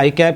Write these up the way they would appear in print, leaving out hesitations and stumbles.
ICAP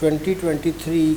2023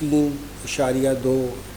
3.2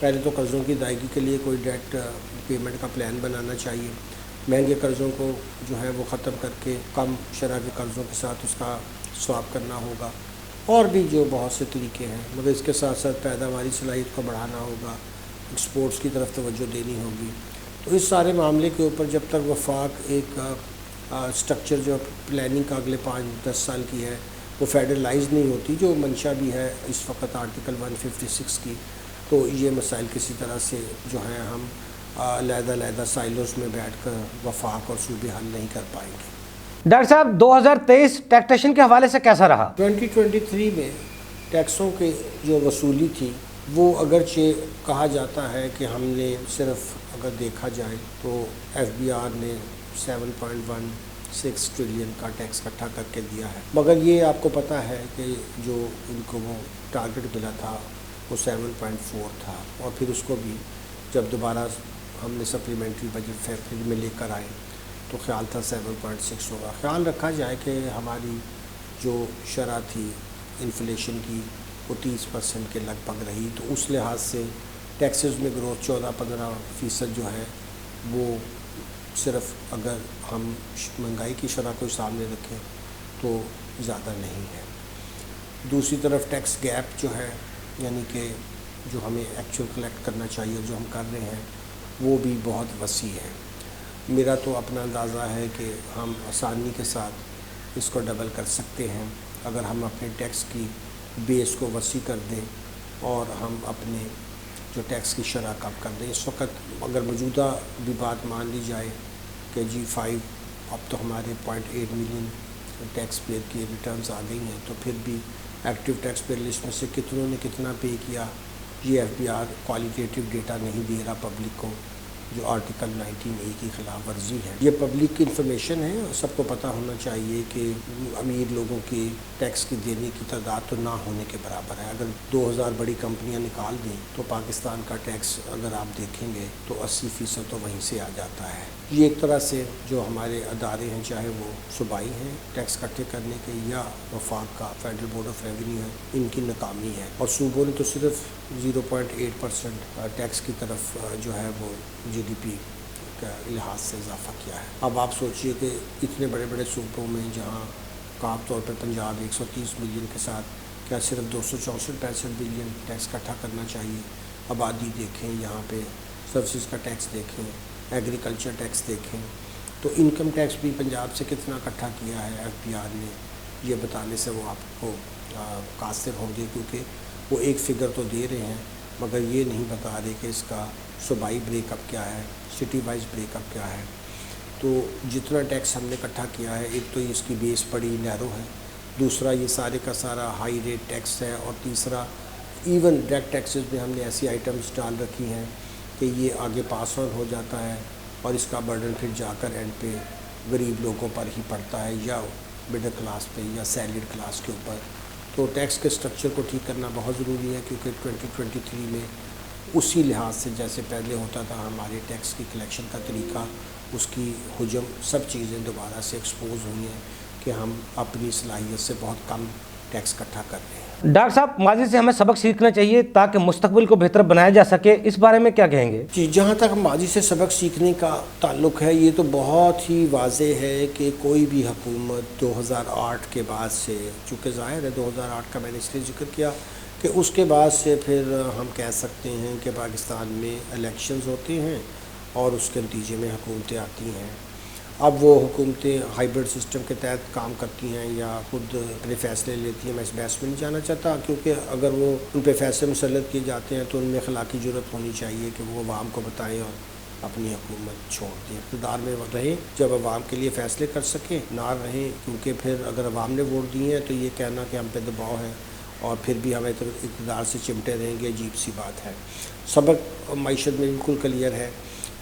پہلے تو قرضوں کی ادائیگی کے لیے کوئی ڈیٹ پیمنٹ کا پلان بنانا چاہیے، مہنگے قرضوں کو جو ہے وہ ختم کر کے کم شرح کے قرضوں کے ساتھ اس کا سواپ کرنا ہوگا، اور بھی جو بہت سے طریقے ہیں، مگر اس کے ساتھ ساتھ پیداواری صلاحیت کو بڑھانا ہوگا، ایکسپورٹس کی طرف توجہ دینی ہوگی۔ تو اس سارے معاملے کے اوپر جب تک وفاق ایک سٹرکچر جو پلاننگ کا اگلے 5-10 سال کی ہے وہ فیڈرلائز نہیں ہوتی، جو منشا بھی ہے اس وقت آرٹیکل 156 کی، تو یہ مسائل کسی طرح سے جو ہیں ہم علیحدہ سائلوز میں بیٹھ کر وفاق اور صوبے حل نہیں کر پائیں گے۔ ڈاکٹر صاحب 2023 ٹیکسیشن کے حوالے سے کیسا رہا؟ 2023 میں ٹیکسوں کی جو وصولی تھی وہ اگرچہ کہا جاتا ہے کہ ہم نے صرف اگر دیکھا جائے تو ایف بی آر نے 7.16 ٹریلین کا ٹیکس اکٹھا کر کے دیا ہے، مگر یہ آپ کو پتہ ہے کہ جو ان کو وہ ٹارگٹ ملا تھا وہ 7.4 تھا، اور پھر اس کو بھی جب دوبارہ ہم نے سپلیمنٹری بجٹ فیبرری میں لے کر آئے تو خیال تھا 7.6 ہوگا۔ خیال رکھا جائے کہ ہماری جو شرح تھی انفلیشن کی وہ 30% کے لگ بھگ رہی، تو اس لحاظ سے ٹیکسز میں گروتھ 14-15% جو ہے وہ صرف اگر ہم مہنگائی کی شرح کو سامنے رکھیں تو زیادہ نہیں ہے۔ دوسری طرف ٹیکس گیپ جو ہے، یعنی کہ جو ہمیں ایکچوئل کلیکٹ کرنا چاہیے جو ہم کر رہے ہیں وہ بھی بہت وسیع ہے۔ میرا تو اپنا اندازہ ہے کہ ہم آسانی کے ساتھ اس کو ڈبل کر سکتے ہیں اگر ہم اپنے ٹیکس کی بیس کو وسیع کر دیں اور ہم اپنے جو ٹیکس کی شرح کم کر دیں۔ اس وقت اگر موجودہ بھی بات مان لی جائے کہ G5 اب تو ہمارے 0.8 ملین ٹیکس پیئر کی ریٹرنز آ گئی ہیں، تو پھر بھی ایکٹیو ٹیکس پیئر لسٹ میں سے کتنوں نے کتنا پے کیا، یہ F B R qualitative data نہیں دے رہا پبلک کو، جو آرٹیکل 19A کی خلاف ورزی ہے۔ یہ پبلک کی انفارمیشن ہے اور سب کو پتہ ہونا چاہیے کہ امیر لوگوں کی ٹیکس کی دینے کی تعداد تو نہ ہونے کے برابر ہے۔ اگر 2000 بڑی کمپنیاں نکال دیں تو پاکستان کا ٹیکس اگر آپ دیکھیں گے تو 80% تو وہیں سے آ جاتا ہے۔ یہ ایک طرح سے جو ہمارے ادارے ہیں، چاہے وہ صوبائی ہیں ٹیکس اکٹھے کرنے کے یا وفاق کا فیڈرل بورڈ آف ریونیو ہے، ان کی ناکامی ہے، اور صوبوں نے تو صرف 0.8% ٹیکس کی طرف جو ہے وہ GDP کا لحاظ سے اضافہ کیا ہے۔ اب آپ سوچئے کہ اتنے بڑے بڑے صوبوں میں جہاں خاص طور پہ پنجاب 130 ملین کے ساتھ کیا صرف 264 بلین ٹیکس اکٹھا کرنا چاہیے۔ آبادی دیکھیں، یہاں پہ سروسز کا ٹیکس دیکھیں، ایگریکلچر ٹیکس دیکھیں، تو انکم ٹیکس بھی پنجاب سے کتنا اکٹھا کیا ہے ایف بی آر نے، یہ بتانے سے وہ آپ کو قاصر ہوں گے، کیونکہ وہ ایک فگر تو دے رہے ہیں مگر یہ نہیں بتا رہے کہ اس کا صوبائی بریک اپ کیا ہے، سٹی وائز بریک اپ کیا ہے۔ تو جتنا ٹیکس ہم نے اکٹھا کیا ہے، ایک تو اس کی بیس بڑی نیرو ہے، دوسرا یہ سارے کا سارا ہائی ریٹ ٹیکس ہے، اور تیسرا ایون ڈائریکٹ ٹیکسز میں ہم نے ایسی آئٹمز ڈال رکھی ہیں کہ یہ آگے پاس آن ہو جاتا ہے اور اس کا برڈن پھر جا کر اینڈ پہ غریب لوگوں پر ہی پڑتا ہے، یا مڈل کلاس پہ یا سیلریڈ کلاس کے اوپر۔ تو ٹیکس کے سٹرکچر کو ٹھیک کرنا بہت ضروری ہے، کیونکہ 2023 میں اسی لحاظ سے جیسے پہلے ہوتا تھا ہمارے ٹیکس کی کلیکشن کا طریقہ، اس کی حجم، سب چیزیں دوبارہ سے ایکسپوز ہوئی ہیں کہ ہم اپنی صلاحیت سے بہت کم ٹیکس اکٹھا کر رہے ہیں۔ ڈاکٹر صاحب ماضی سے ہمیں سبق سیکھنا چاہیے تاکہ مستقبل کو بہتر بنایا جا سکے، اس بارے میں کیا کہیں گے؟ جی، جہاں تک ماضی سے سبق سیکھنے کا تعلق ہے، یہ تو بہت ہی واضح ہے کہ کوئی بھی حکومت 2008 کے بعد سے، چونکہ ظاہر ہے 2008 کا میں نے اس لیے ذکر کیا کہ اس کے بعد سے پھر ہم کہہ سکتے ہیں کہ پاکستان میں الیکشنز ہوتے ہیں اور اس کے نتیجے میں حکومتیں آتی ہیں۔ اب وہ حکومتیں ہائیبرڈ سسٹم کے تحت کام کرتی ہیں یا خود اپنے فیصلے لیتی ہیں، میں اس بحث میں نہیں جانا چاہتا، کیونکہ اگر وہ ان پہ فیصلے مسلط کیے جاتے ہیں تو ان میں اخلاقی جرات ہونی چاہیے کہ وہ عوام کو بتائیں اور اپنی حکومت چھوڑ دیں، اقتدار میں رہیں جب عوام کے لیے فیصلے کر سکیں، نہ رہیں کیونکہ پھر اگر عوام نے ووٹ دیے ہیں تو یہ کہنا کہ ہم پہ دباؤ ہے اور پھر بھی ہمیں اقتدار سے چمٹے رہیں گے، عجیب سی بات ہے۔ سبق معیشت میں بالکل کلیئر ہے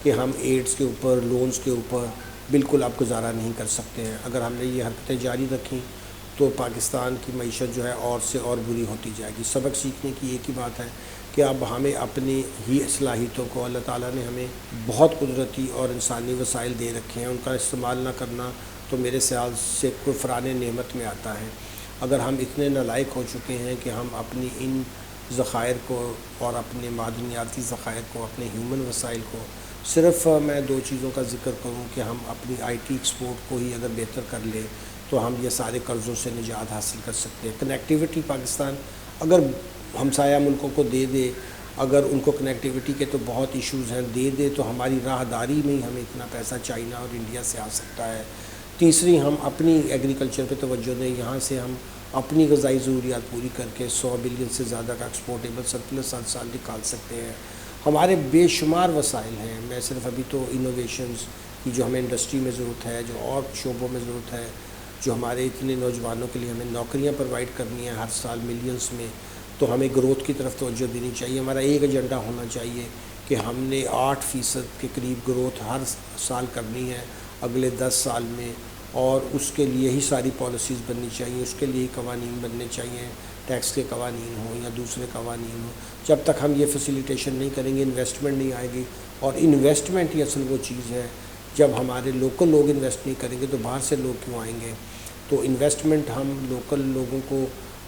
کہ ہم ایڈز کے اوپر، لونز کے اوپر بالکل آپ گزارا نہیں کر سکتے ہیں۔ اگر ہم نے یہ حرکتیں جاری رکھیں تو پاکستان کی معیشت جو ہے اور سے اور بری ہوتی جائے گی۔ سبق سیکھنے کی ایک ہی بات ہے کہ اب ہمیں اپنی ہی صلاحیتوں کو، اللہ تعالیٰ نے ہمیں بہت قدرتی اور انسانی وسائل دے رکھے ہیں، ان کا استعمال نہ کرنا تو میرے خیال سے کفران نعمت میں آتا ہے۔ اگر ہم اتنے نالائق ہو چکے ہیں کہ ہم اپنی ان ذخائر کو اور اپنے معدنیاتی ذخائر کو، اپنے ہیومن وسائل کو، صرف میں دو چیزوں کا ذکر کروں کہ ہم اپنی آئی ٹی ایکسپورٹ کو ہی اگر بہتر کر لیں تو ہم یہ سارے قرضوں سے نجات حاصل کر سکتے ہیں۔ کنیکٹیوٹی پاکستان اگر ہمسایہ ملکوں کو دے دے، اگر ان کو کنیکٹیوٹی کے تو بہت ایشوز ہیں، دے دے تو ہماری راہداری میں ہی ہمیں اتنا پیسہ چائنا اور انڈیا سے آ سکتا ہے۔ تیسری، ہم اپنی ایگریکلچر پہ توجہ دیں، یہاں سے ہم اپنی غذائی ضروریات پوری کر کے 100 بلین سے زیادہ کا ایکسپورٹیبل سرپلس ہر سال نکال سکتے ہیں۔ ہمارے بے شمار وسائل ہیں، میں صرف ابھی تو انوویشنز کی جو ہمیں انڈسٹری میں ضرورت ہے، جو اور شعبوں میں ضرورت ہے، جو ہمارے اتنے نوجوانوں کے لیے ہمیں نوکریاں پرووائڈ کرنی ہیں ہر سال ملینز میں، تو ہمیں گروتھ کی طرف توجہ دینی چاہیے۔ ہمارا ایک ایجنڈا ہونا چاہیے کہ ہم نے 8% کے قریب گروتھ ہر سال کرنی ہے اگلے 10 سال میں، اور اس کے لیے ہی ساری پالیسیز بننی چاہیے، اس کے لیے ہی قوانین بننے چاہیے، ٹیکس کے قوانین ہوں یا دوسرے قوانین ہوں۔ جب تک ہم یہ فیسیلیٹیشن نہیں کریں گے انویسٹمنٹ نہیں آئے گی، اور انویسٹمنٹ ہی اصل وہ چیز ہے۔ جب ہمارے لوکل لوگ انویسٹ نہیں کریں گے تو باہر سے لوگ کیوں آئیں گے؟ تو انویسٹمنٹ ہم لوکل لوگوں کو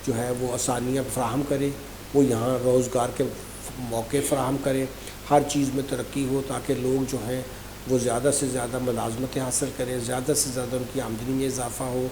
جو ہے وہ آسانیاں فراہم کریں، وہ یہاں روزگار کے موقع فراہم کریں، ہر چیز میں ترقی ہو تاکہ لوگ جو ہیں وہ زیادہ سے زیادہ ملازمتیں حاصل کریں، زیادہ سے زیادہ ان کی آمدنی میں اضافہ ہو،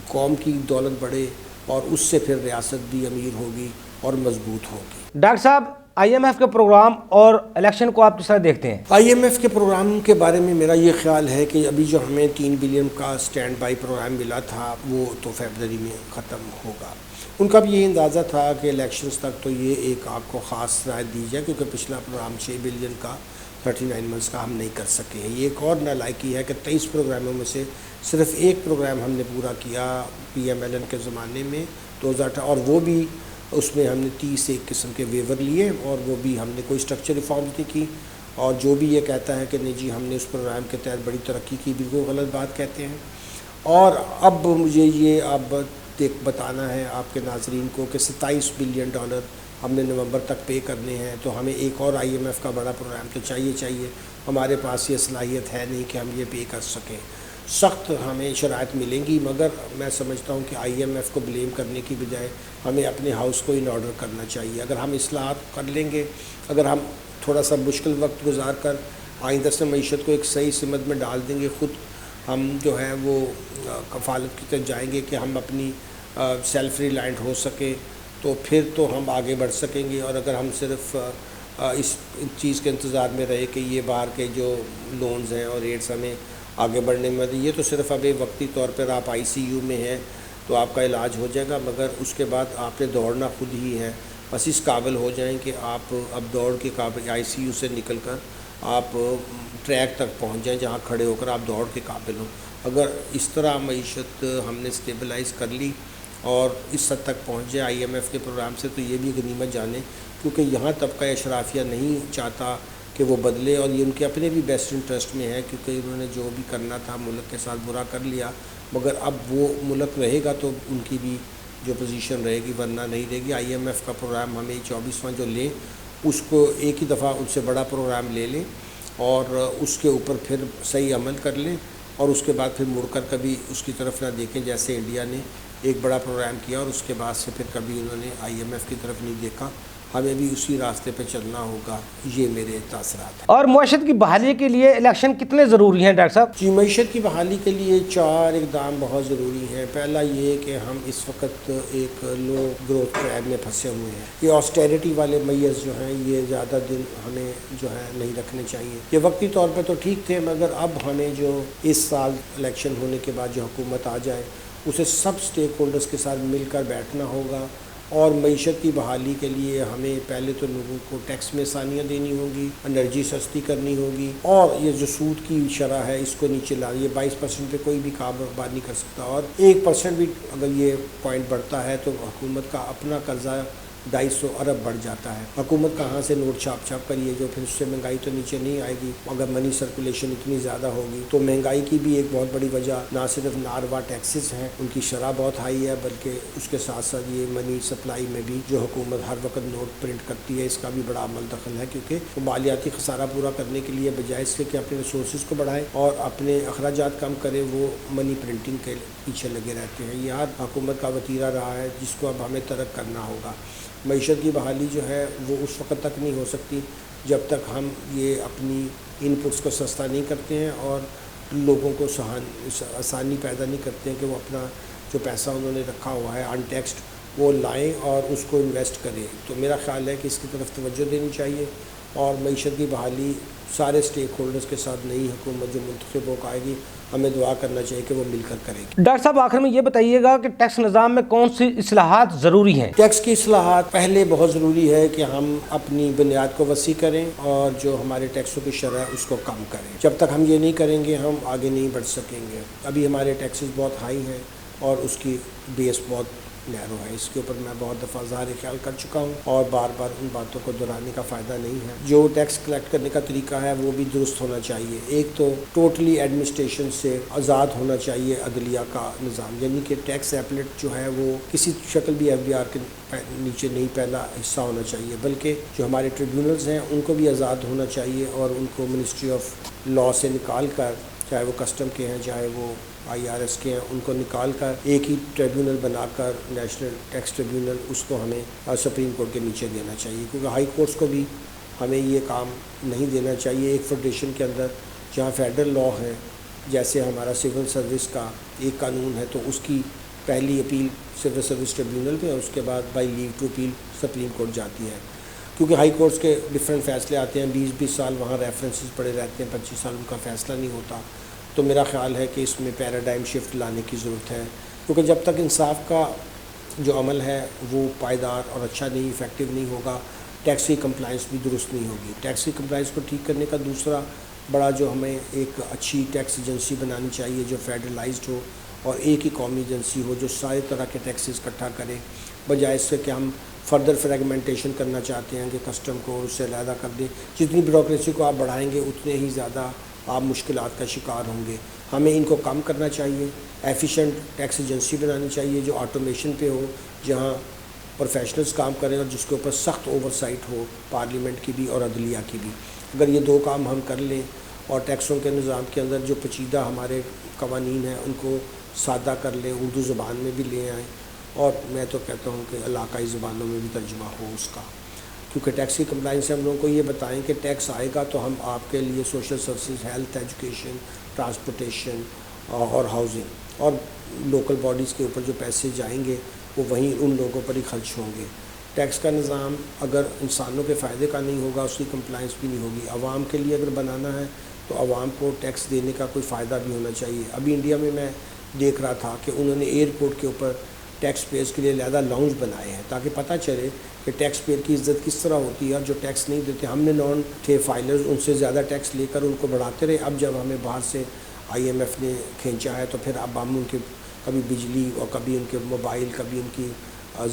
قوم کی دولت بڑھے، اور اس سے پھر ریاست بھی امیر ہوگی اور مضبوط ہوگی۔ ڈاکٹر صاحب، IMF کے پروگرام اور الیکشن کو آپ کس طرح دیکھتے ہیں؟ IMF کے پروگرام کے بارے میں میرا یہ خیال ہے کہ ابھی جو ہمیں 3 بلین کا اسٹینڈ بائی پروگرام ملا تھا وہ تو فیبرری میں ختم ہوگا۔ ان کا بھی یہ اندازہ تھا کہ الیکشنز تک تو یہ ایک آپ کو خاص رعایت دی جائے، کیونکہ پچھلا پروگرام 6 بلین کا 39 منتھس کا ہم نہیں کر سکے ہیں۔ یہ ایک اور نالائکی ہے کہ 23 پروگراموں میں سے صرف ایک پروگرام ہم نے پورا کیا PMLN کے زمانے میں 2018، اور وہ بھی اس میں ہم نے 30 ایک قسم کے ویور لیے، اور وہ بھی ہم نے کوئی اسٹرکچر ریفارمز نہیں کی، اور جو بھی یہ کہتا ہے کہ نہیں جی ہم نے اس پروگرام کے تحت بڑی ترقی کی، بالکل غلط بات کہتے ہیں۔ اور اب مجھے یہ اب بتانا ہے آپ کے ناظرین کو کہ $27 بلین ہم نے نومبر تک پے کرنے ہیں، تو ہمیں ایک اور IMF کا بڑا پروگرام تو چاہیے۔ ہمارے پاس یہ صلاحیت ہے نہیں کہ ہم یہ پے کر سکیں۔ سخت ہمیں شرائط ملیں گی، مگر میں سمجھتا ہوں کہ IMF کو بلیم کرنے کی بجائے ہمیں اپنے ہاؤس کو ان آرڈر کرنا چاہیے۔ اگر ہم اصلاحات کر لیں گے، اگر ہم تھوڑا سا مشکل وقت گزار کر آئندہ سے معیشت کو ایک صحیح سمت میں ڈال دیں گے، خود ہم جو ہے وہ کفالت کی طرف جائیں گے کہ ہم اپنی سیلف ریلائنٹ ہو سکیں، تو پھر تو ہم آگے بڑھ سکیں گے۔ اور اگر ہم صرف اس چیز کے انتظار میں رہے کہ یہ باہر کے جو لونز ہیں اور ریٹس ہمیں آگے بڑھنے میں، یہ تو صرف اب ایک وقتی طور پر آپ ICU میں ہیں تو آپ کا علاج ہو جائے گا، مگر اس کے بعد آپ نے دوڑنا خود ہی ہے۔ بس اس قابل ہو جائیں کہ آپ اب دوڑ کے قابل ICU سے نکل کر آپ ٹریک تک پہنچ جائیں جہاں کھڑے ہو کر آپ دوڑ کے قابل ہوں۔ اگر اس طرح معیشت ہم نے اسٹیبلائز کر لی اور اس حد تک پہنچ جائے IMF کے پروگرام سے، تو یہ بھی غنیمت جانے، کیونکہ یہاں طبقہ اشرافیہ نہیں چاہتا کہ وہ بدلے، اور یہ ان کے اپنے بھی بیسٹ انٹرسٹ میں ہے، کیونکہ انہوں نے جو بھی کرنا تھا ملک کے ساتھ برا کر لیا، مگر اب وہ ملک رہے گا تو ان کی بھی جو پوزیشن رہے گی، ورنہ نہیں رہے گی۔ IMF کا پروگرام ہمیں 24واں جو لیں اس کو ایک ہی دفعہ ان سے بڑا پروگرام لے لیں اور اس کے اوپر پھر صحیح عمل کر لیں، اور اس کے بعد پھر مڑ کر کبھی اس کی طرف نہ دیکھیں، جیسے انڈیا نے ایک بڑا پروگرام کیا اور اس کے بعد سے پھر کبھی انہوں نے IMF کی طرف نہیں دیکھا۔ ہمیں بھی اسی راستے پہ چلنا ہوگا، یہ میرے تاثرات ہیں۔ اور معیشت کی بحالی کے لیے الیکشن کتنے ضروری ہیں ڈاکٹر صاحب؟ جی، معیشت کی بحالی کے لیے 4 اقدام بہت ضروری ہیں۔ پہلا یہ کہ ہم اس وقت ایک لو گروتھ ٹریپ میں پھنسے ہوئے ہیں۔ یہ آسٹیرٹی والے میئرز جو ہیں یہ زیادہ دن ہمیں جو ہے نہیں رکھنے چاہیے۔ یہ وقتی طور پہ تو ٹھیک تھے، مگر اب ہمیں جو اس سال الیکشن ہونے کے بعد جو حکومت آ جائے اسے سب سٹیک ہولڈرز کے ساتھ مل کر بیٹھنا ہوگا، اور معیشت کی بحالی کے لیے ہمیں پہلے تو لوگوں کو ٹیکس میں آسانیاں دینی ہوگی، انرجی سستی کرنی ہوگی، اور یہ جو سود کی شرح ہے اس کو نیچے لا، یہ 22% پہ کوئی بھی کاروبار نہیں کر سکتا، اور 1% بھی اگر یہ پوائنٹ بڑھتا ہے تو حکومت کا اپنا قرضہ 250 ارب بڑھ جاتا ہے۔ حکومت کہاں سے نوٹ چھاپ کریے، جو پھر اس سے مہنگائی تو نیچے نہیں آئے گی۔ اگر منی سرکولیشن اتنی زیادہ ہوگی تو مہنگائی کی بھی ایک بہت بڑی وجہ نہ صرف ناروا ٹیکسز ہیں، ان کی شرح بہت ہائی ہے، بلکہ اس کے ساتھ ساتھ یہ منی سپلائی میں بھی جو حکومت ہر وقت نوٹ پرنٹ کرتی ہے اس کا بھی بڑا عمل دخل ہے، کیونکہ وہ مالیاتی خسارہ پورا کرنے کے لیے بجائے اس کے کہ اپنے ریسورسز کو بڑھائے اور اپنے اخراجات کم کرے، وہ منی پرنٹنگ کے پیچھے لگے رہتے ہیں۔ یہ ہر حکومت کا وتیرہ رہا ہے جس کو اب ہمیں ترک کرنا ہوگا۔ معیشت کی بحالی جو ہے وہ اس وقت تک نہیں ہو سکتی جب تک ہم یہ اپنی ان پٹس کو سستا نہیں کرتے ہیں اور لوگوں کو آسانی پیدا نہیں کرتے ہیں کہ وہ اپنا جو پیسہ انہوں نے رکھا ہوا ہے ان ٹیکسڈ وہ لائیں اور اس کو انویسٹ کریں. تو میرا خیال ہے کہ اس کی طرف توجہ دینی چاہیے اور معیشت کی بحالی سارے سٹیک ہولڈرز کے ساتھ نئی حکومت جو منتخب ہو کے آئے گی ہمیں دعا کرنا چاہیے کہ وہ مل کر کرے گی. ڈاکٹر صاحب آخر میں یہ بتائیے گا کہ ٹیکس نظام میں کون سی اصلاحات ضروری ہیں؟ ٹیکس کی اصلاحات پہلے بہت ضروری ہے کہ ہم اپنی بنیاد کو وسیع کریں اور جو ہمارے ٹیکسوں کی شرح ہے اس کو کم کریں. جب تک ہم یہ نہیں کریں گے ہم آگے نہیں بڑھ سکیں گے. ابھی ہمارے ٹیکسز بہت ہائی ہیں اور اس کی بیس بہت نیرو ہے. اس کے اوپر میں بہت دفعہ ظاہر خیال کر چکا ہوں اور بار بار ان باتوں کو دہرانے کا فائدہ نہیں ہے. جو ٹیکس کلیکٹ کرنے کا طریقہ ہے وہ بھی درست ہونا چاہیے. ایک تو ٹوٹلی ایڈمنسٹریشن سے آزاد ہونا چاہیے عدلیہ کا نظام, یعنی کہ ٹیکس ایپلیٹ جو ہے وہ کسی شکل بھی ایف ڈی آر کے نیچے نہیں پہلا حصہ ہونا چاہیے, بلکہ جو ہمارے ٹریبیونلز ہیں ان کو بھی آزاد ہونا چاہیے اور ان کو منسٹری آف لا سے نکال کر, چاہے وہ کسٹم کے ہیں چاہے وہ آئی آر ایس کے ہیں, ان کو نکال کر ایک ہی ٹریبیونل بنا کر نیشنل ٹیکس ٹریبیونل اس کو ہمیں سپریم کورٹ کے نیچے دینا چاہیے. کیونکہ ہائی کورٹس کو بھی ہمیں یہ کام نہیں دینا چاہیے. ایک فیڈریشن کے اندر جہاں فیڈرل لا ہے, جیسے ہمارا سول سروس کا ایک قانون ہے, تو اس کی پہلی اپیل سول سروس ٹریبیونل پہ اور اس کے بعد by leave to appeal supreme court جاتی ہے. کیونکہ ہائی کورٹس کے ڈفرینٹ فیصلے آتے ہیں, 20 سال وہاں ریفرنسز پڑے رہتے ہیں, 25 سال ان کا فیصلہ نہیں ہوتا. تو میرا خیال ہے کہ اس میں پیراڈائم شفٹ لانے کی ضرورت ہے, کیونکہ جب تک انصاف کا جو عمل ہے وہ پائیدار اور اچھا نہیں, افیکٹو نہیں ہوگا, ٹیکس کی کمپلائنس بھی درست نہیں ہوگی. ٹیکس کی کمپلائنس کو ٹھیک کرنے کا دوسرا بڑا جو ہمیں ایک اچھی ٹیکس ایجنسی بنانی چاہیے جو فیڈرلائزڈ ہو اور ایک ہی قومی ایجنسی ہو جو سارے طرح کے ٹیکسز اکٹھا کرے, بجائے اس سے کہ ہم فردر فریگمنٹیشن کرنا چاہتے ہیں کہ کسٹم کو اس سے علیحدہ کر دیں. جتنی بیوروکریسی کو آپ بڑھائیں گے اتنے ہی زیادہ آپ مشکلات کا شکار ہوں گے. ہمیں ان کو کم کرنا چاہیے, ایفیشینٹ ٹیکس ایجنسی بنانی چاہیے جو آٹومیشن پہ ہو, جہاں پروفیشنلز کام کریں اور جس کے اوپر سخت اوور سائٹ ہو پارلیمنٹ کی بھی اور عدلیہ کی بھی. اگر یہ دو کام ہم کر لیں اور ٹیکسوں کے نظام کے اندر جو پیچیدہ ہمارے قوانین ہیں ان کو سادہ کر لیں, اردو زبان میں بھی لے آئیں اور میں تو کہتا ہوں کہ علاقائی زبانوں میں بھی ترجمہ ہو اس کا. کیونکہ ٹیکس کی کمپلائنس سے ہم لوگوں کو یہ بتائیں کہ ٹیکس آئے گا تو ہم آپ کے لیے social services, health, education, transportation اور ہاؤسنگ اور لوکل باڈیز کے اوپر جو پیسے جائیں گے وہ وہیں ان لوگوں پر ہی خرچ ہوں گے. ٹیکس کا نظام اگر انسانوں کے فائدے کا نہیں ہوگا اس کی کمپلائنس بھی نہیں ہوگی. عوام کے لیے اگر بنانا ہے تو عوام کو ٹیکس دینے کا کوئی فائدہ بھی ہونا چاہیے. ابھی انڈیا میں دیکھ رہا تھا کہ انہوں نے ایئرپورٹ کے اوپر ٹیکس پیئرز کے لیے علیحدہ لاؤنج بنائے ہیں تاکہ پتہ چلے کہ ٹیکس پیئر کی عزت کس طرح ہوتی ہے. اور جو ٹیکس نہیں دیتے, ہم نے نان تھے فائلرز, ان سے زیادہ ٹیکس لے کر ان کو بڑھاتے رہے. اب جب ہمیں باہر سے آئی ایم ایف نے کھینچا ہے تو پھر اب ہم ان کے کبھی بجلی اور کبھی ان کے موبائل, کبھی ان کی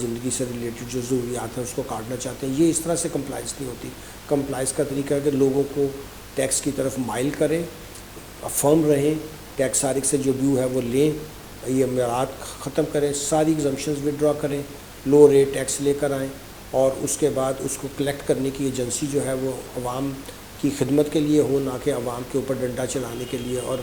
زندگی سے ریلیٹڈ جو ضروریات ہیں اس کو کاٹنا چاہتے ہیں. یہ اس طرح سے کمپلائنس نہیں ہوتی. کمپلائنس کا طریقہ ہے کہ لوگوں کو ٹیکس کی طرف مائل کریں, فرم رہیں, ٹیکس صارف سے جو ڈیو ہے وہ لیں, یہ معیارات ختم کریں, ساری ایگزمپشنز وڈرا کریں, لو ریٹ ٹیکس لے کر آئیں اور اس کے بعد اس کو کلیکٹ کرنے کی ایجنسی جو ہے وہ عوام کی خدمت کے لیے ہو, نہ کہ عوام کے اوپر ڈنڈا چلانے کے لیے اور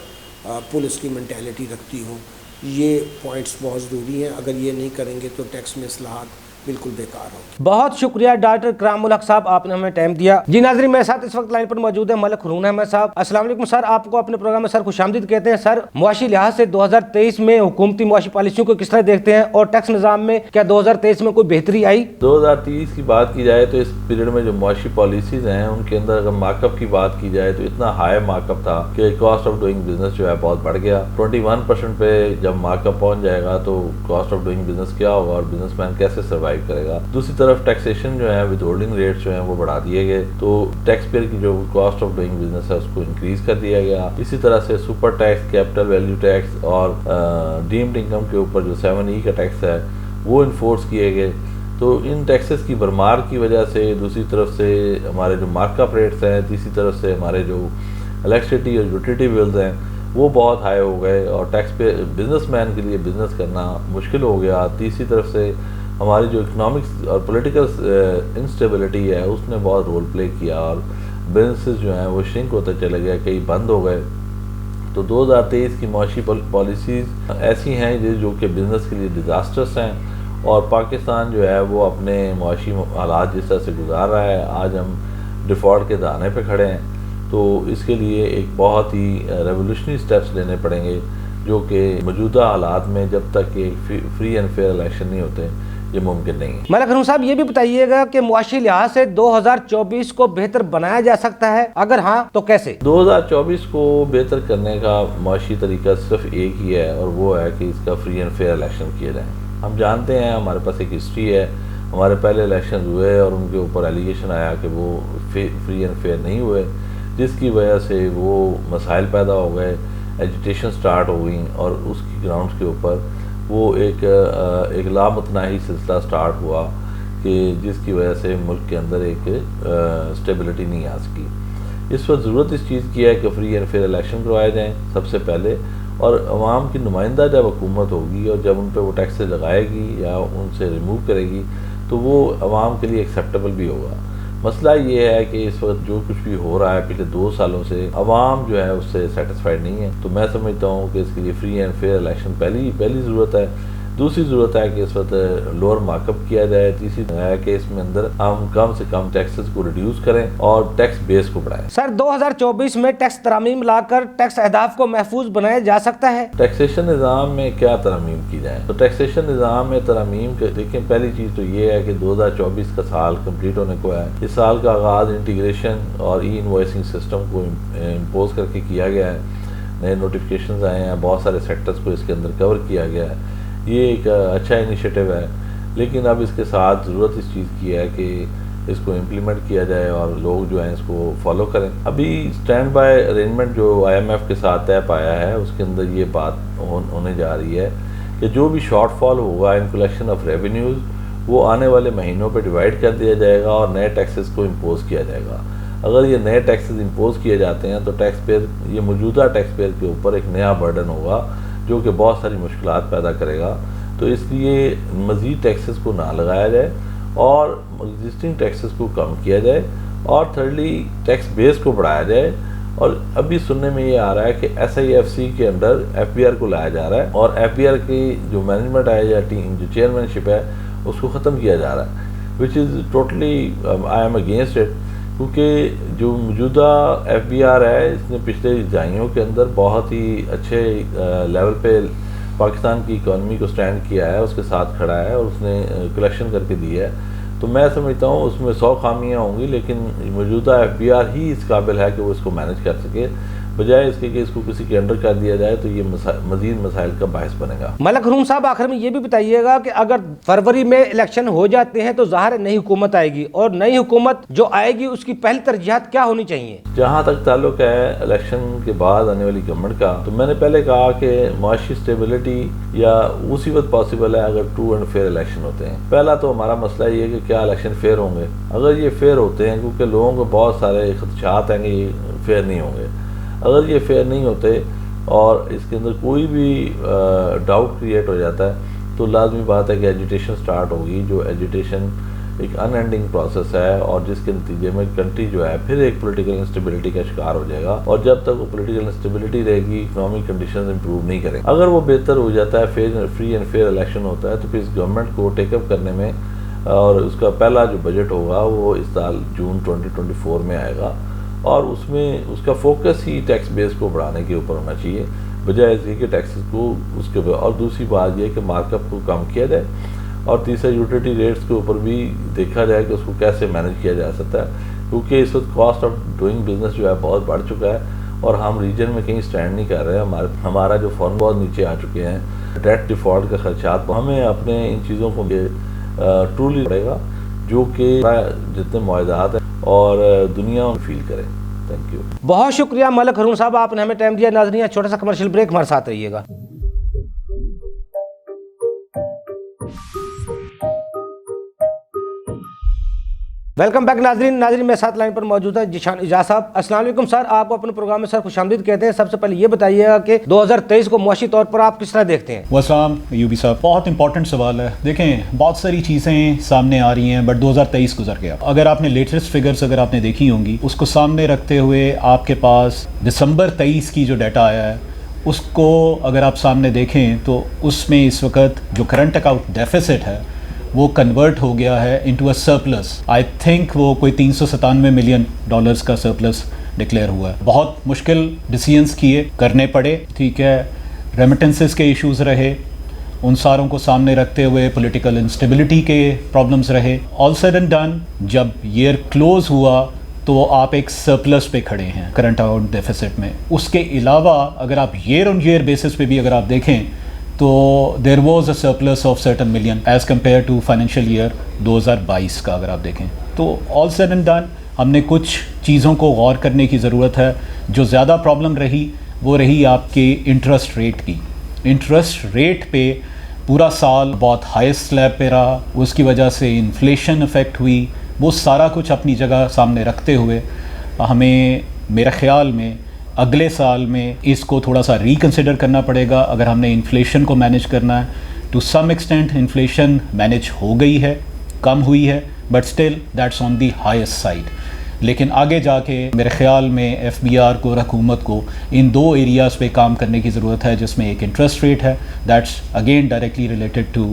پولیس کی مینٹیلٹی رکھتی ہو. یہ پوائنٹس بہت ضروری ہیں. اگر یہ نہیں کریں گے تو ٹیکس میں اصلاحات بالکل بیکار ہو. بہت شکریہ ڈاکٹر کرام الحق صاحب, آپ نے ہمیں ٹائم دیا. جی ناظرین, میرے ساتھ اس وقت لائن پر موجود ہے ملک ہارون احمد صاحب. السلام علیکم سر, آپ کو اپنے پروگرام میں سر خوش آمدید کہتے ہیں. سر, معاشی لحاظ سے 2023 میں حکومتی معاشی پالیسیوں کو کس طرح دیکھتے ہیں اور ٹیکس نظام میں کیا 2023 میں کوئی بہتری آئی؟ 2023 کی بات کی جائے تو اس پیریڈ میں جو معاشی پالیسیز ہیں ان کے اندر اگر مارک اپ کی بات کی جائے تو اتنا ہائی مارک اپ تھا کہ کاسٹ آف ڈوئنگ بزنس جو ہے بہت بڑھ گیا. 21% پہ جب مارک اپ پہنچ جائے گا تو کاسٹ آف ڈوئنگ بزنس کیا ہوگا اور بزنس مین کیسے سروائیو کرے گا. دوسری طرف ٹیکسیشن جو ہے ود ہولڈنگ ریٹس جو ہیں وہ بڑھا دیے گئے, تو ٹیکس پیئر کی جو کاسٹ آف ڈوئنگ بزنس ہے اس کو انکریز کر دیا گیا. اسی طرح سے super tax, capital value tax اور ڈیمڈ انکم کے اوپر جو 7E کا ٹیکس ہے وہ انفورس کیے گئے. تو ان ٹیکسز کی بھرمار کی وجہ سے دوسری طرف سے ہمارے جو مارک اپ ریٹس ہیں, تیسری طرف سے ہمارے جو الیکٹریسٹی اور یوٹیلیٹی بلز ہیں وہ بہت ہائی ہو گئے اور ٹیکس پہ بزنس مین کے لیے بزنس کرنا مشکل ہو گیا. تیسری طرف سے ہماری جو اکنامکس اور پولیٹیکل انسٹیبلٹی ہے اس نے بہت رول پلے کیا اور بزنسز جو ہیں وہ شرنک ہوتے چلے گئے, کئی بند ہو گئے. تو 2023 کی معاشی پالیسیز ایسی ہیں جو کہ بزنس کے لیے ڈیزاسٹرس ہیں اور پاکستان جو ہے وہ اپنے معاشی حالات جس طرح سے گزار رہا ہے، آج ہم ڈیفالٹ کے دہانے پہ کھڑے ہیں، تو اس کے لیے ایک بہت ہی ریولیوشنری سٹیپس لینے پڑیں گے، جو کہ موجودہ حالات میں جب تک کہ فری اینڈ فیئر الیکشن نہیں ہوتے یہ ممکن نہیں ہے۔ ملک حرون صاحب یہ بھی بتائیے گا کہ معاشی لحاظ سے 2024 کو بہتر بنایا جا سکتا ہے، اگر ہاں تو کیسے؟ 2024 کو بہتر کرنے کا معاشی طریقہ صرف ایک ہی ہے، اور وہ ہے کہ اس کا فری اینڈ فیئر الیکشن کیے جائیں۔ ہم جانتے ہیں، ہمارے پاس ایک ہسٹری ہے، ہمارے پہلے الیکشن ہوئے اور ان کے اوپر ایلیگیشن آیا کہ وہ فری اینڈ فیئر نہیں ہوئے، جس کی وجہ سے وہ مسائل پیدا ہو گئے، ایجیٹیشن سٹارٹ ہو گئیں، اور اس کی گراؤنڈز کے اوپر وہ ایک لامتناہی سلسلہ سٹارٹ ہوا کہ جس کی وجہ سے ملک کے اندر ایک اسٹیبلٹی نہیں آ سکی۔ اس وقت ضرورت اس چیز کی ہے کہ فری اینڈ فیئر الیکشن کروائے جائیں سب سے پہلے، اور عوام کی نمائندہ جب حکومت ہوگی اور جب ان پہ وہ ٹیکسز لگائے گی یا ان سے ریموو کرے گی تو وہ عوام کے لیے ایکسیپٹیبل بھی ہوگا۔ مسئلہ یہ ہے کہ اس وقت جو کچھ بھی ہو رہا ہے پچھلے 2 سالوں سے، عوام جو ہے اس سے سیٹسفائیڈ نہیں ہے، تو میں سمجھتا ہوں کہ اس کے لیے فری اینڈ فیئر الیکشن پہلی ضرورت ہے۔ دوسری ضرورت ہے کہ اس وقت لوور مارک اپ کیا جائے۔ تیسری ہے کہ اس میں اندر ہم کم سے کم ٹیکسز کو ریڈیوس کریں اور ٹیکس بیس کو بڑھائیں۔ سر 2024 میں ٹیکس ترامیم لا کر ٹیکس اہداف کو محفوظ بنایا جا سکتا ہے؟ ٹیکسیشن نظام میں کیا ترامیم کی جائیں؟ تو ٹیکسیشن نظام میں ترامیم دیکھیں، پہلی چیز تو یہ ہے کہ 2024 کا سال کمپلیٹ ہونے کو ہے۔ اس سال کا آغاز انٹیگریشن اور ای انوائسنگ سسٹم کو امپوز کر کے کیا گیا ہے، نئے نوٹیفیکیشنز آئے ہیں، بہت سارے سیکٹرز کو اس کے اندر کور کیا گیا ہے۔ یہ ایک اچھا انیشیٹو ہے، لیکن اب اس کے ساتھ ضرورت اس چیز کی ہے کہ اس کو امپلیمنٹ کیا جائے اور لوگ جو ہیں اس کو فالو کریں۔ ابھی اسٹینڈ بائی ارینجمنٹ جو IMF کے ساتھ طے پایا ہے، اس کے اندر یہ بات ہونے جا رہی ہے کہ جو بھی شارٹ فال ہوگا ان کلیکشن آف ریونیوز، وہ آنے والے مہینوں پہ ڈیوائڈ کر دیا جائے گا اور نئے ٹیکسز کو امپوز کیا جائے گا۔ اگر یہ نئے ٹیکسز امپوز کیے جاتے ہیں تو ٹیکس پیئر، یہ موجودہ ٹیکس پیئر کے اوپر ایک نیا برڈن ہوگا جو کہ بہت ساری مشکلات پیدا کرے گا۔ تو اس لیے مزید ٹیکسز کو نہ لگایا جائے اور ایگزسٹنگ ٹیکسز کو کم کیا جائے، اور تھرڈلی ٹیکس بیس کو بڑھایا جائے۔ اور ابھی سننے میں یہ آ رہا ہے کہ SIFC کے اندر FBR کو لایا جا رہا ہے، اور FBR کی جو مینجمنٹ ہے یا ٹیم جو چیئرمین شپ ہے اس کو ختم کیا جا رہا ہے، which is totally I am against it, کیونکہ جو موجودہ FBR ہے اس نے پچھلے دہائیوں کے اندر بہت ہی اچھے لیول پہ پاکستان کی اکانومی کو سٹینڈ کیا ہے، اس کے ساتھ کھڑا ہے اور اس نے کلیکشن کر کے دی ہے۔ تو میں سمجھتا ہوں اس میں 100 خامیاں ہوں گی، لیکن موجودہ FBR ہی اس قابل ہے کہ وہ اس کو مینج کر سکے، بجائے اس کے کہ اس کو کسی کے انڈر کر دیا جائے تو یہ مزید مسائل کا باعث بنے گا۔ ملک حرون صاحب آخر میں یہ بھی بتائیے گا کہ اگر فروری میں الیکشن ہو جاتے ہیں تو ظاہر نئی حکومت آئے گی، اور نئی حکومت جو آئے گی اس کی پہلی ترجیحات کیا ہونی چاہیے؟ جہاں تک تعلق ہے الیکشن کے بعد آنے والی گورنمنٹ کا، تو میں نے پہلے کہا کہ معاشی اسٹیبلٹی یا اسی وقت پاسبل ہے اگر ٹرو اینڈ فیئر الیکشن ہوتے ہیں۔ پہلا تو ہمارا مسئلہ یہ ہے کہ کیا الیکشن فیئر ہوں گے۔ اگر یہ فیئر ہوتے ہیں، کیونکہ لوگوں کو بہت سارے خدشات ہیں کہ یہ فیئر نہیں ہوں گے، اگر یہ فیئر نہیں ہوتے اور اس کے اندر کوئی بھی ڈاؤٹ کریٹ ہو جاتا ہے تو لازمی بات ہے کہ ایجیٹیشن سٹارٹ ہوگی، جو ایجیٹیشن ایک ان اینڈنگ پروسیس ہے، اور جس کے نتیجے میں کنٹری جو ہے پھر ایک پولیٹیکل انسٹیبلٹی کا شکار ہو جائے گا، اور جب تک وہ پولیٹیکل انسٹیبلٹی رہے گی اکنامک کنڈیشنز امپروو نہیں کریں۔ اگر وہ بہتر ہو جاتا ہے، فری اینڈ فیئر الیکشن ہوتا ہے، تو پھر اس گورنمنٹ کو ٹیک اپ کرنے میں، اور اس کا پہلا جو بجٹ ہوگا وہ اس سال جون 2024 میں آئے گا، اور اس میں اس کا فوکس ہی ٹیکس بیس کو بڑھانے کے اوپر ہونا چاہیے، بجائے اس کے ٹیکسز کو اس کے، اور دوسری بات یہ کہ مارک اپ کو کم کیا جائے، اور تیسرا یوٹیلیٹی ریٹس کے اوپر بھی دیکھا جائے کہ اس کو کیسے مینج کیا جا سکتا ہے، کیونکہ اس وقت کاسٹ آف ڈوئنگ بزنس جو ہے بہت بڑھ چکا ہے، اور ہم ریجن میں کہیں سٹینڈ نہیں کر رہے ہیں، ہمارا جو فنڈ بہت نیچے آ چکے ہیں، ڈیٹ ڈیفالٹ کا خدشات، ہمیں اپنے ان چیزوں کو ٹرولی پڑے گا جو کہ جتنے معاہدات ہیں اور دنیا فیل کرے۔ تھینک یو، بہت شکریہ ملک حرون صاحب، آپ نے ہمیں ٹائم دیا۔ ناظرین چھوٹا سا کمرشل بریک، ہمارے ساتھ رہیے گا۔ ویلکم بیک ناظرین میرے ساتھ لائن پر موجود ہے جیشان اعجاز صاحب۔ السلام علیکم سر، آپ کو اپنے پروگرام میں سر خوش آمدید کہتے ہیں۔ سب سے پہلے یہ بتائیے گا کہ 2023 کو معاشی طور پر آپ کس طرح دیکھتے ہیں؟ والسلام ایوبی صاحب، بہت امپورٹنٹ سوال ہے۔ دیکھیں بہت ساری چیزیں سامنے آ رہی ہیں، بٹ 2023 گزر گیا۔ اگر آپ نے لیٹسٹ فگرز اگر آپ نے دیکھی ہوں گی، اس کو سامنے رکھتے ہوئے آپ کے پاس دسمبر 23 کی جو ڈیٹا آیا ہے اس کو اگر آپ سامنے دیکھیں تو اس میں اس وقت جو کرنٹ اکاؤنٹ ڈیفیسٹ ہے وہ کنورٹ ہو گیا ہے into a surplus. I think وہ کوئی $397 ملین کا سرپلس ڈکلیئر ہوا ہے. بہت مشکل ڈیسیژنس کیے کرنے پڑے, ٹھیک ہے, ریمیٹنسز کے ایشوز رہے, ان ساروں کو سامنے رکھتے ہوئے پولیٹیکل انسٹیبلٹی کے پرابلمز رہے. آل سیڈ اینڈ ڈن, جب ایئر کلوز ہوا تو آپ ایک سرپلس پہ کھڑے ہیں کرنٹ اکاؤنٹ ڈیفیسٹ میں. اس کے علاوہ اگر آپ ایئر آن ایئر بیسس پہ بھی اگر آپ دیکھیں تو there was a surplus of certain million as compare to financial year 2022 کا اگر آپ دیکھیں تو. آل سیڈ اینڈ ڈن, ہم نے کچھ چیزوں کو غور کرنے کی ضرورت ہے. جو زیادہ پرابلم رہی وہ رہی آپ کی انٹرسٹ ریٹ کی. انٹرسٹ ریٹ پہ پورا سال بہت ہائیسٹ سلیب پہ رہا, اس کی وجہ سے انفلیشن افیکٹ ہوئی. وہ سارا کچھ اپنی جگہ سامنے رکھتے ہوئے ہمیں میرے خیال میں اگلے سال میں اس کو تھوڑا سا ریکنسیڈر کرنا پڑے گا اگر ہم نے انفلیشن کو مینیج کرنا ہے. To some extent inflation manage ہو گئی ہے, کم ہوئی ہے, but still that's on the highest side. لیکن آگے جا کے میرے خیال میں ایف بی آر کو اور حکومت کو ان 2 ایریاز پہ کام کرنے کی ضرورت ہے, جس میں ایک انٹرسٹ ریٹ ہے, that's again directly related to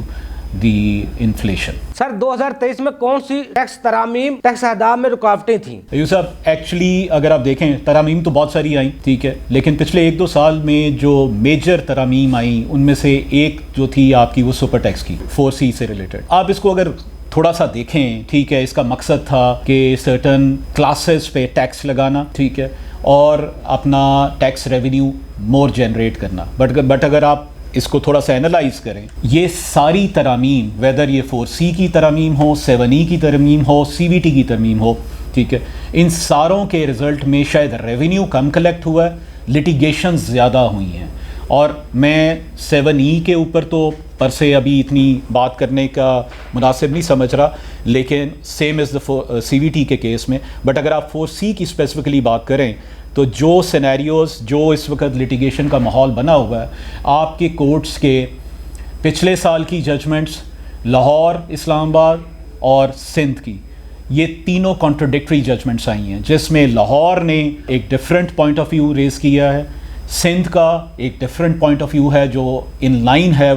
the inflation. Sir 2023 میں کون سی ٹیکس ترامیم ٹیکس اہداف میں رکاوٹیں تھیں؟ یوسف, ایکچولی اگر آپ دیکھیں ترامیم تو بہت ساری آئیں, ٹھیک ہے, لیکن پچھلے 1-2 سال میں جو میجر ترامیم آئیں ان میں سے ایک جو تھی آپ کی وہ سپر ٹیکس کی 4C سے ریلیٹڈ. آپ اس کو اگر تھوڑا سا دیکھیں, ٹھیک ہے, اس کا مقصد تھا کہ سرٹن کلاسز پہ ٹیکس لگانا, ٹھیک ہے, اور اپنا ٹیکس ریونیو مور جنریٹ کرنا. بٹ اگر آپ اس کو تھوڑا سا اینالائز کریں, یہ ساری ترامیم ویدر یہ 4C کی ترامیم ہو, 7E کی ترمیم ہو, CVT کی ترمیم ہو, ٹھیک ہے, ان ساروں کے رزلٹ میں شاید ریونیو کم کلیکٹ ہوا ہے, لٹیگیشنز زیادہ ہوئی ہیں. اور میں 7E کے اوپر تو پر سے ابھی اتنی بات کرنے کا مناسب نہیں سمجھ رہا, لیکن سیم از دا CVT کے کیس میں. بٹ اگر آپ 4C کی اسپیسیفکلی بات کریں تو جو سینیریوز جو اس وقت لٹیگیشن کا ماحول بنا ہوا ہے, آپ کے کورٹس کے پچھلے سال کی ججمنٹس لاہور, اسلام آباد اور سندھ کی, یہ تینوں کانٹرڈکٹری ججمنٹس آئی ہیں, جس میں لاہور نے ایک different point of view raise کیا ہے, سندھ کا ایک ڈفرینٹ پوائنٹ آف ویو ہے جو ان لائن ہے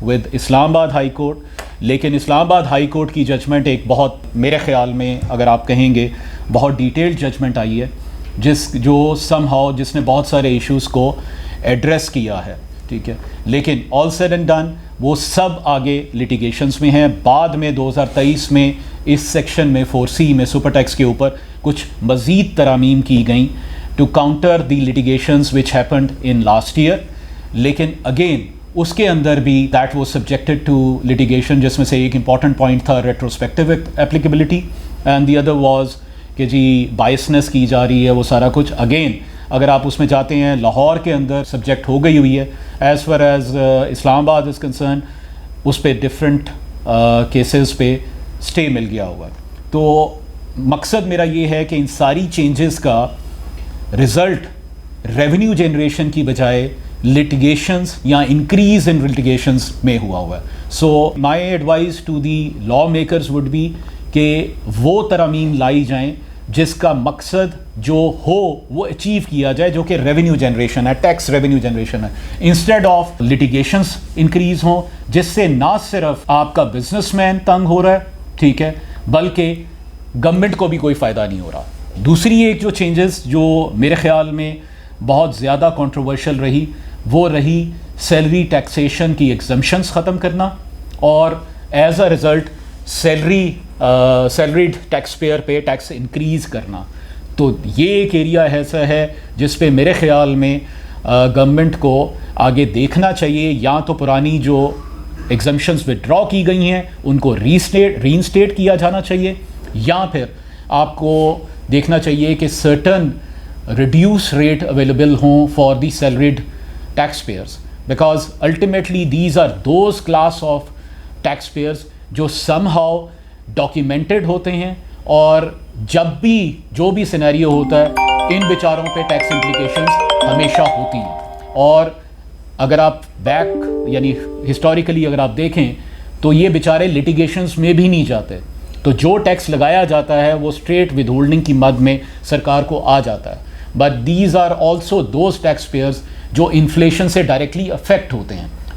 ود اسلام آباد ہائی کورٹ. لیکن اسلام آباد ہائی کورٹ کی ججمنٹ ایک بہت میرے خیال میں اگر آپ کہیں گے بہت ڈیٹیلڈ ججمنٹ آئی ہے, جس نے بہت سارے ایشوز کو ایڈریس کیا ہے, ٹھیک ہے. لیکن آل سیڈ اینڈ ڈن وہ سب آگے لٹیگیشنز میں ہیں. بعد میں 2023 میں اس سیکشن میں 4C میں سپر ٹیکس کے اوپر کچھ مزید ترامیم کی گئیں to counter the litigations which happened in last year. لیکن اگین اس کے اندر بھی that was subjected to litigation, جس میں سے ایک امپورٹنٹ پوائنٹ تھا retrospective applicability, and the other was کہ جی بائسنس کی جا رہی ہے وہ سارا کچھ. اگین اگر آپ اس میں جاتے ہیں, لاہور کے اندر سبجیکٹ ہو گئی ہوئی ہے, ایز فار ایز اسلام آباد از کنسرن اس پہ ڈفرینٹ کیسز پہ اسٹے مل گیا ہوا. تو مقصد میرا یہ ہے کہ ان ساری چینجز کا رزلٹ ریونیو جنریشن کی بجائے لٹیگیشنز یا انکریز ان لٹیگیشنز میں ہوا ہے. So my advice to the law makers would be کہ وہ ترامیم لائی جائیں جس کا مقصد جو ہو وہ اچیو کیا جائے, جو کہ ریونیو جنریشن ہے, ٹیکس ریونیو جنریشن ہے, انسٹیڈ آف لٹیگیشنز انکریز ہوں, جس سے نہ صرف آپ کا بزنس مین تنگ ہو رہا ہے, ٹھیک ہے, بلکہ گورنمنٹ کو بھی کوئی فائدہ نہیں ہو رہا. دوسری ایک جو چینجز جو میرے خیال میں بہت زیادہ کنٹروورشل رہی وہ رہی سیلری ٹیکسیشن کی ایگزمپشنز ختم کرنا, اور as a result salaried tax payer پہ ٹیکس انکریز کرنا. تو یہ ایک ایریا ایسا ہے جس پہ میرے خیال میں گورنمنٹ کو آگے دیکھنا چاہیے. یا تو پرانی جو ایگزمپشنز وڈرا کی گئی ہیں ان کو رینسٹیٹ کیا جانا چاہیے, یا پھر آپ کو دیکھنا چاہیے کہ سرٹن ریڈیوس ریٹ اویلیبل ہوں for the salaried tax payers, because ultimately these are those class of tax payers جو سم ہاؤ ڈاکیومنٹڈ ہوتے ہیں, اور جب بھی جو بھی سینیریو ہوتا ہے ان بیچاروں پہ ٹیکس امپلیکیشنز ہمیشہ ہوتی ہیں. اور اگر آپ بیک یعنی ہسٹوریکلی اگر آپ دیکھیں تو یہ بیچارے لٹیگیشنز میں بھی نہیں جاتے, تو جو ٹیکس لگایا جاتا ہے وہ اسٹریٹ ود ہولڈنگ کی مد میں سرکار کو آ جاتا ہے. But these are also those tax payers جو انفلیشن سے ڈائریکٹلی افیکٹ ہوتے ہیں,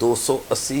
280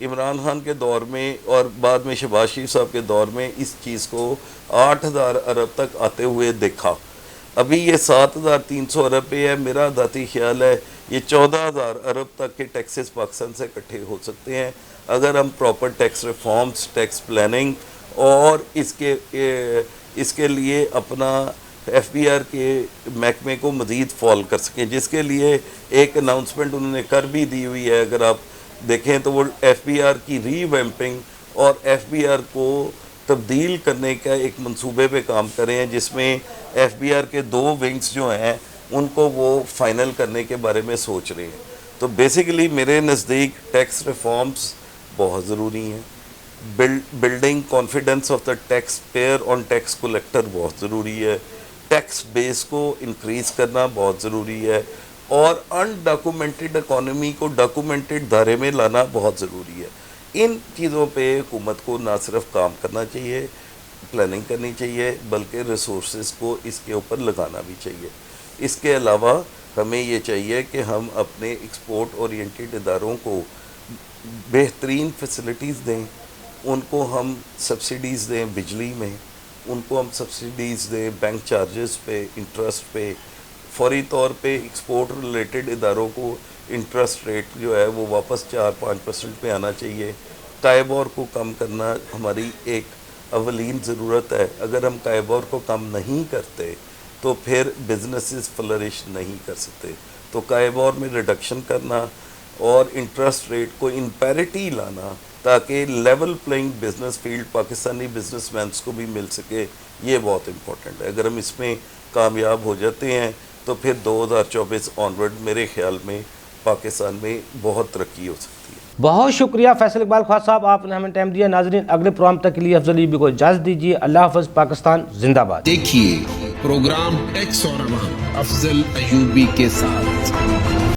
عمران خان کے دور میں اور بعد میں شہباز شریف صاحب کے دور میں اس چیز کو 8,000 ارب تک آتے ہوئے دیکھا. ابھی یہ 7,300 ارب پہ ہے. میرا ذاتی خیال ہے یہ 14,000 ارب تک کے ٹیکسز پاکستان سے اکٹھے ہو سکتے ہیں اگر ہم proper tax reforms, tax planning اور اس کے لیے اپنا FBR کے محکمے کو مزید فال کر سکیں, جس کے لیے ایک اناؤنسمنٹ انہوں نے کر بھی دی ہوئی ہے. اگر آپ دیکھیں تو وہ FBR کی ری ویمپنگ اور FBR کو تبدیل کرنے کا ایک منصوبے پہ کام کرے ہیں, جس میں FBR کے 2 ونگز جو ہیں ان کو وہ فائنل کرنے کے بارے میں سوچ رہے ہیں. تو بیسیکلی میرے نزدیک ٹیکس ریفارمز بہت ضروری ہیں. Building confidence of the tax payer on tax collector بہت ضروری ہے. ٹیکس بیس کو انکریز کرنا بہت ضروری ہے, اور ان ڈاکومنٹڈ اکانومی کو ڈاکومنٹڈ دھارے میں لانا بہت ضروری ہے. ان چیزوں پہ حکومت کو نہ صرف کام کرنا چاہیے, پلاننگ کرنی چاہیے, بلکہ ریسورسز کو اس کے اوپر لگانا بھی چاہیے. اس کے علاوہ ہمیں یہ چاہیے کہ ہم اپنے ایکسپورٹ اورینٹڈ اداروں کو بہترین فیسلٹیز دیں, ان کو ہم سبسڈیز دیں بجلی میں, ان کو ہم سبسڈیز دیں بینک چارجز پہ, انٹرسٹ پہ. فوری طور پہ ایکسپورٹ ریلیٹڈ اداروں کو انٹرسٹ ریٹ جو ہے وہ واپس 4-5% پہ آنا چاہیے. قائبور کو کم کرنا ہماری ایک اولین ضرورت ہے. اگر ہم قائبور کو کم نہیں کرتے تو پھر بزنسز فلرش نہیں کر سکتے. تو قائبور میں ریڈکشن کرنا اور انٹرسٹ ریٹ کو ان پیرٹی لانا تاکہ level playing business field Pakistani business means کو بھی مل سکے, یہ بہت امپورٹنٹ ہے. اگر ہم اس میں کامیاب ہو جاتے ہیں تو پھر 2024 آنورڈ میرے خیال میں پاکستان میں بہت ترقی ہو سکتی ہے. بہت شکریہ فیصل اقبال خواجہ صاحب, آپ نے ہمیں ٹائم دیا. ناظرین, اگلے پروگرام تک کے لیے افضل ایوبی کو اجازت دیجیے. اللہ حافظ. پاکستان زندہ باد. دیکھیے پروگرام ٹیکس اور عوام افضل ایوبی کے ساتھ.